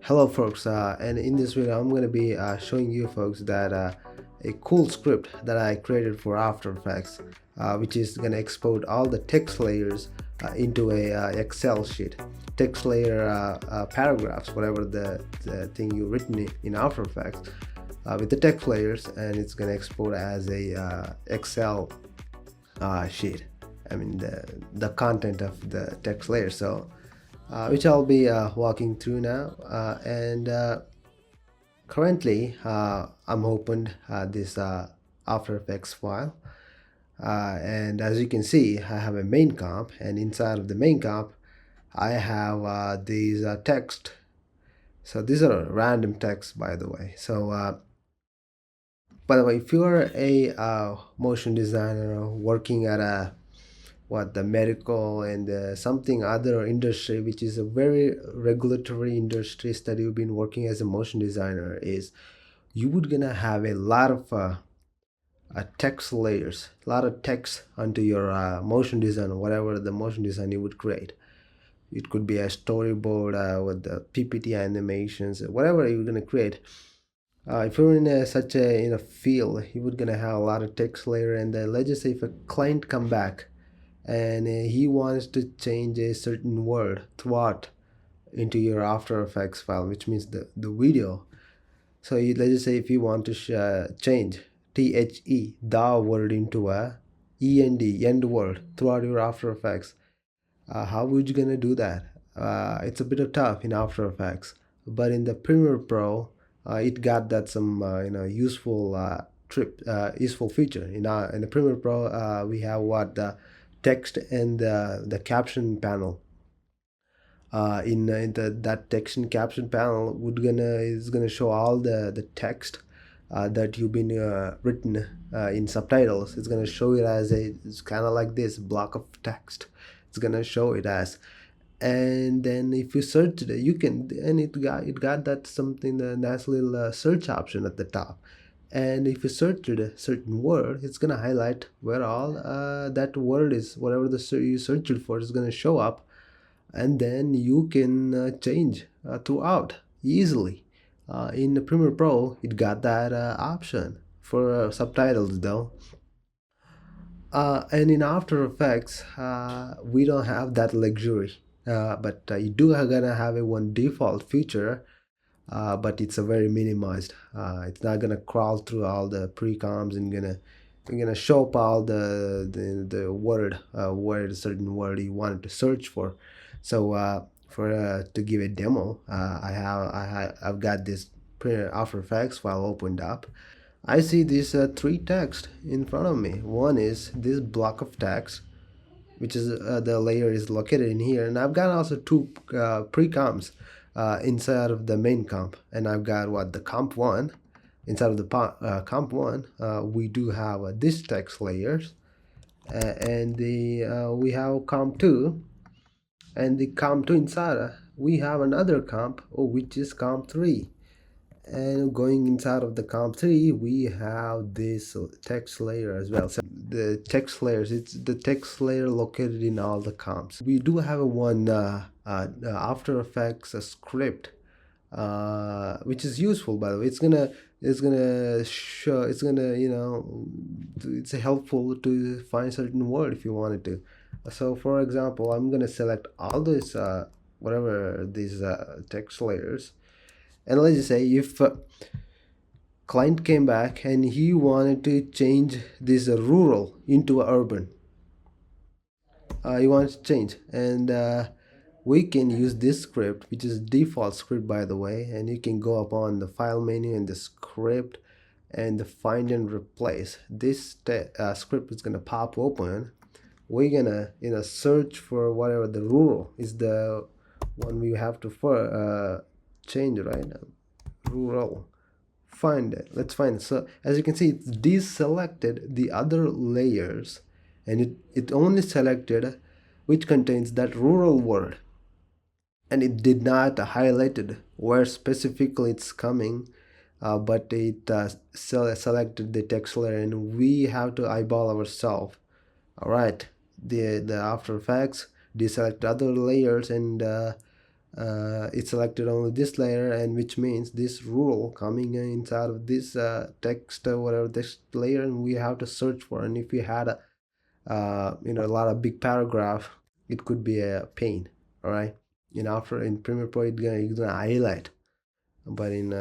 Hello folks, and in this video I'm going to be showing you folks that a cool script that I created for After Effects, which is going to export all the text layers into a Excel sheet. Text layer paragraphs, whatever the thing you written in After Effects, with the text layers, and it's going to export as a Excel sheet. I mean the content of the text layer. So which I'll be walking through now, and currently I'm opened this After Effects file, and as you can see I have a main comp, and inside of the main comp I have these text. So these are random text, by the way. So by the way, if you're a motion designer working at the medical and something other industry, which is a very regulatory industries that you've been working as a motion designer, is you would gonna have a lot of text layers, a lot of text onto your motion design or whatever the motion design you would create. It could be a storyboard with the PPT animations, whatever you're gonna create. If you're in such a field, you would gonna have a lot of text layer, and let's just say if a client come back and he wants to change a certain word throughout into your After Effects file, which means the video. So let's just say if you want to change the word into a end word throughout your After Effects, how would you gonna do that? It's a bit of tough in After Effects, but in the Premiere Pro, it got that some useful useful feature. In the Premiere Pro, we have what the text and the caption panel. In that text and caption panel is gonna show all the text that you've been written in subtitles. It's gonna show it as it's kind of like this block of text. It's gonna show it as, and then if you search it, you can, and it got that something, the nice little search option at the top. And if you search a certain word, it's gonna highlight where all that word is, whatever you searched it for is gonna show up, and then you can change throughout easily. In the Premiere Pro, it got that option for subtitles though. And in After Effects, we don't have that luxury, but you do gonna have a one default feature, but it's a very minimized. It's not gonna crawl through all the precomps and gonna show up all the word word, a certain word you wanted to search for. So for to give a demo, I've got this After Effects file opened up. I see these three text in front of me. One is this block of text, which is the layer is located in here, and I've got also two pre-comps inside of the main comp, and I've got what the comp one. Inside of the comp one, we do have this text layers, and we have comp two, and the comp two inside we have another comp, which is comp three. And going inside of the comp 3, we have this text layer as well. So the text layers, it's the text layer located in all the comps. We do have a one After Effects script, which is useful, by the way. It's gonna show, it's gonna, it's helpful to find certain word if you wanted to. So for example, I'm gonna select all this whatever these text layers, and let's just say if client came back and he wanted to change this rural into urban, he wants to change, and we can use this script, which is default script, by the way, and you can go up on the file menu and the script and the find and replace. This script is gonna pop open. We're gonna search for whatever the rural is, the one we have to change, right? Rural, find it, let's find it. So as you can see, it's deselected the other layers, and it only selected which contains that rural word, and it did not highlighted where specifically it's coming, but it selected the text layer, and we have to eyeball ourselves. All right, the After Effects deselect other layers, and it selected only this layer, and which means this rule coming inside of this text whatever this layer, and we have to search for. And if we had a a lot of big paragraph, it could be a pain. All right, in Premiere Pro it's gonna highlight, but in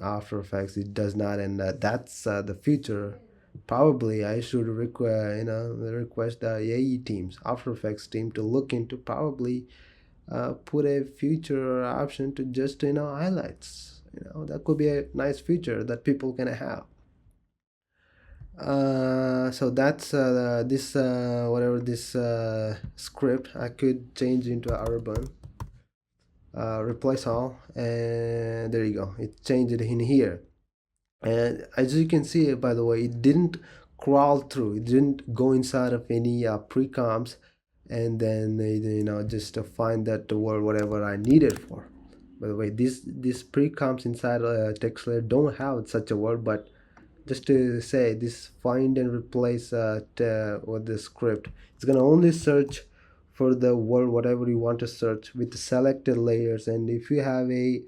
After Effects it does not. And that's the future. Probably I should request the AE teams, After Effects team, to look into, probably put a feature option to just highlights. That could be a nice feature that people can have. So that's this whatever this script I could change into Urban, replace all, and there you go, it changed it in here. And as you can see, by the way, it didn't crawl through, it didn't go inside of any precomps and then just to find that word whatever I needed for. By the way, this precomps inside text layer don't have such a word, but just to say, this find and replace with the script, it's gonna only search for the word whatever you want to search with the selected layers. And if you have a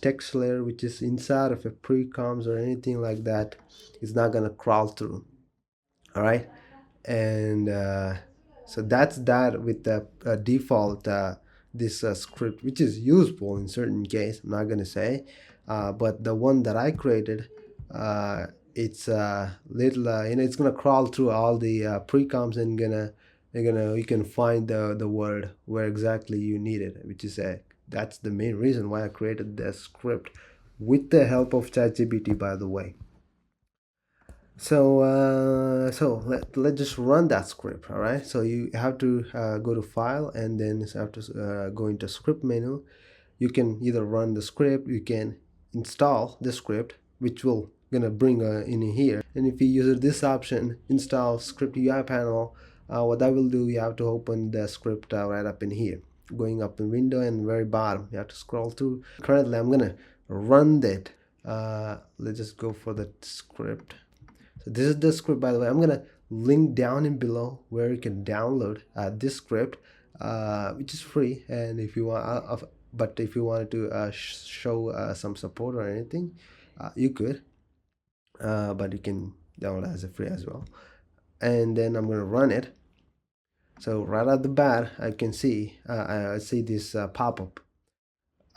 text layer which is inside of a precomps or anything like that, it's not gonna crawl through. All right, and so that's that with the default this script, which is useful in certain case, I'm not gonna say, but the one that I created, it's little it's gonna crawl through all the precomps and you can find the word where exactly you need it, which is that's the main reason why I created the script with the help of ChatGPT, by the way. So let's just run that script. All right, so you have to go to file, and then you have to go into script menu. You can either run the script, you can install the script, which will gonna bring in here. And if you use this option, install script UI panel, what that will do, you have to open the script right up in here, going up in window and very bottom you have to scroll through. Currently I'm gonna run that. Let's just go for the script. So this is the script, by the way. I'm gonna link down in below where you can download this script, which is free. And if you want, but if you wanted to show some support or anything, you could. But you can download as a free as well. And then I'm gonna run it. So right at the bat, I can see I see this pop-up.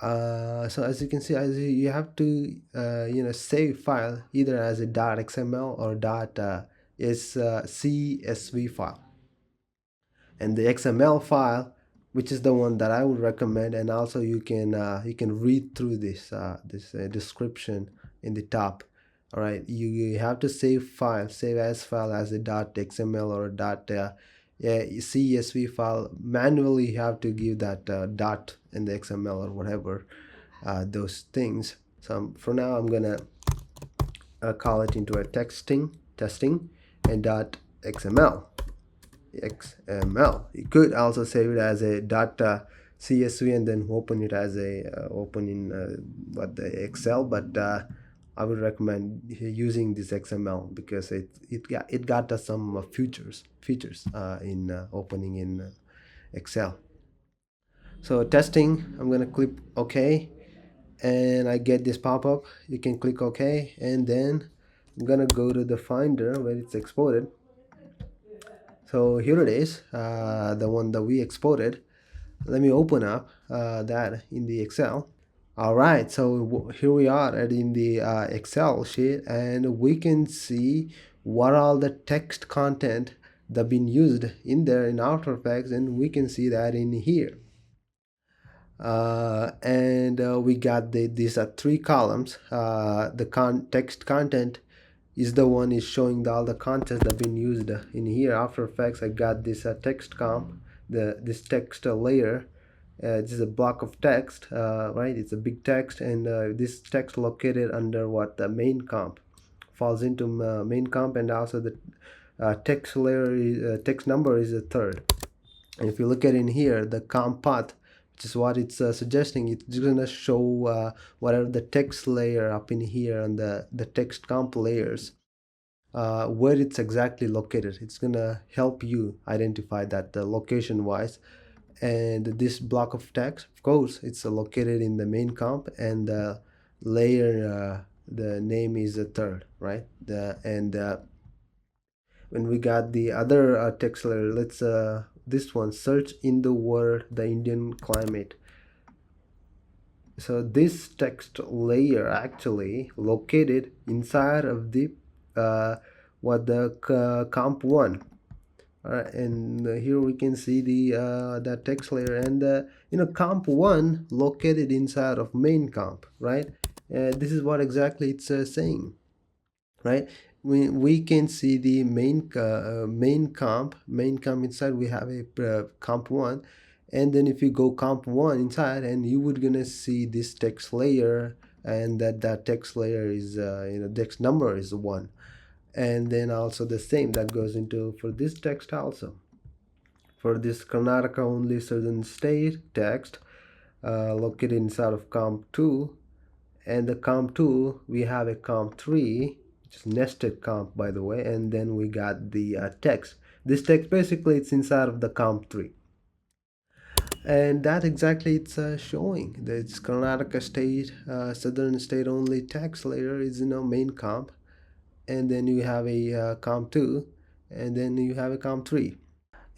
So as you can see, you have to save file either as a .xml or .csv file, and the XML file, which is the one that I would recommend. And also you can read through this description in the top. All right, you have to save as file as a .xml or CSV file. Manually you have to give that dot in the XML or whatever, those things. So for now I'm gonna call it into a testing and .xml. You could also save it as a .csv and then open it as a open in the Excel, but I would recommend using this XML because it got us some features in opening in Excel. So testing, I'm gonna click OK, and I get this pop-up. You can click OK, and then I'm gonna go to the Finder where it's exported. So here it is, the one that we exported. Let me open up that in the Excel. All right, so here we are in the Excel sheet, and we can see what all the text content that been used in there in After Effects, and we can see that in here. And we got these 3 columns. The text content is the one is showing all the content that been used in here. After Effects, I got this text comp, this text layer. This is a block of text, right? It's a big text, and this text located under what the main comp falls into main comp, and also the text layer text number is a third. And if you look at in here, the comp path, which is what it's suggesting, it's gonna show whatever the text layer up in here and the text comp layers, where it's exactly located. It's gonna help you identify that location wise. And this block of text, of course, it's located in the main comp, and the layer, the name is the third, right? When we got the other text layer, let's this one, search in the word the Indian climate. So this text layer actually located inside of the comp one. Alright, and here we can see the that text layer, and comp one located inside of main comp, right? This is what exactly it's saying, right? We can see the main comp inside. We have a comp one, and then if you go comp one inside, and you would gonna see this text layer, and that text layer is text number is one. And then also the same that goes into for this text also. For this Karnataka only southern state text, located inside of comp 2, and the comp 2 we have a comp 3, which is nested comp, by the way, and then we got the text. This text basically it's inside of the comp 3, and that exactly it's showing that it's Karnataka state southern state only text layer is main comp, and then you have a comp 2, and then you have a comp 3.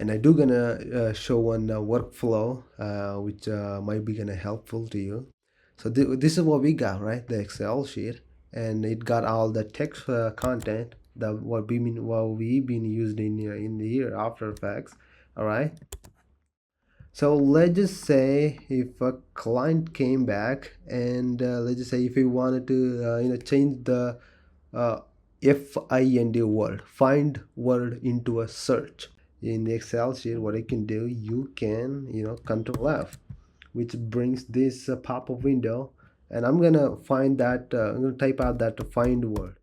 And I do gonna show one workflow which might be gonna helpful to you. So this is what we got, right? The Excel sheet, and it got all the text content that what we've been used in the year After Effects. All right. So let's just say if a client came back, and let's just say if he wanted to change the find word into a search in the Excel sheet, what I can do, you can Control F, which brings this pop-up window, and I'm gonna find that I'm gonna type out that find word.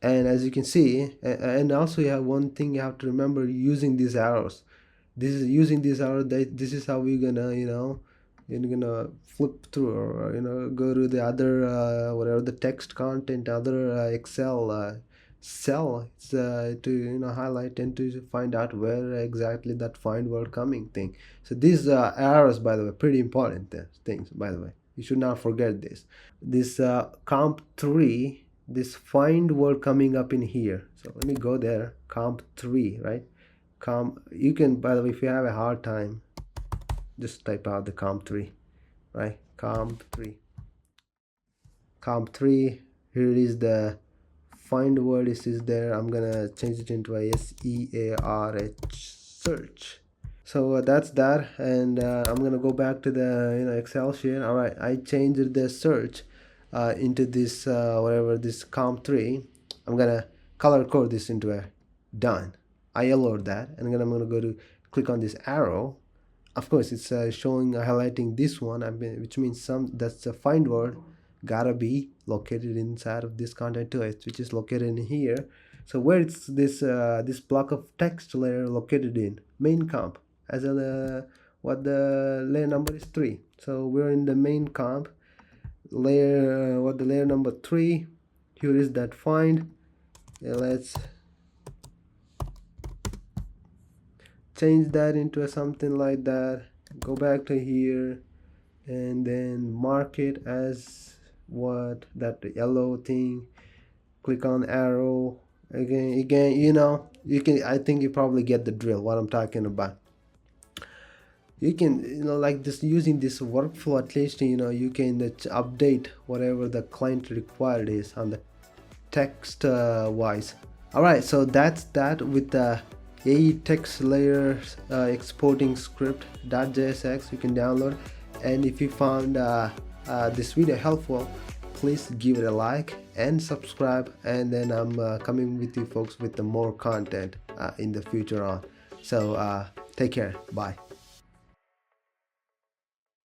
And as you can see, and also you have one thing you have to remember using these arrows. This is how we're gonna you're gonna flip through, or go to the other whatever the text content, other Excel cell to highlight and to find out where exactly that find word coming thing. So these arrows, by the way, pretty important things, by the way. You should not forget this comp 3, this find word coming up in here. So let me go there, comp 3, right? You can, by the way, if you have a hard time, just type out the comp 3, right? Comp 3, here is the find word. Is there. I'm gonna change it into a SEARH, search. So that's that, and I'm gonna go back to the Excel sheet. All right, I changed the search into this whatever this comp 3. I'm gonna color code this into a done. I allowed that, and then I'm gonna go to click on this arrow. Of course, it's showing highlighting this one, which means that's a find word gotta be located inside of this content to it, which is located in here. So where it's this block of text layer located in main comp, as what the layer number is 3. So we're in the main comp layer, what the layer number 3. Here is that find. Let's change that into something like that. Go back to here, and then mark it as what that yellow thing. Click on arrow again. You can, I think you probably get the drill what I'm talking about. You can like this, using this workflow, at least you can update whatever the client required is on the text wise. All right, so that's that with the AE text layers exporting script .jsx you can download. And if you found this video helpful, please give it a like and subscribe, and then I'm coming with you folks with the more content in the future on. So take care, bye.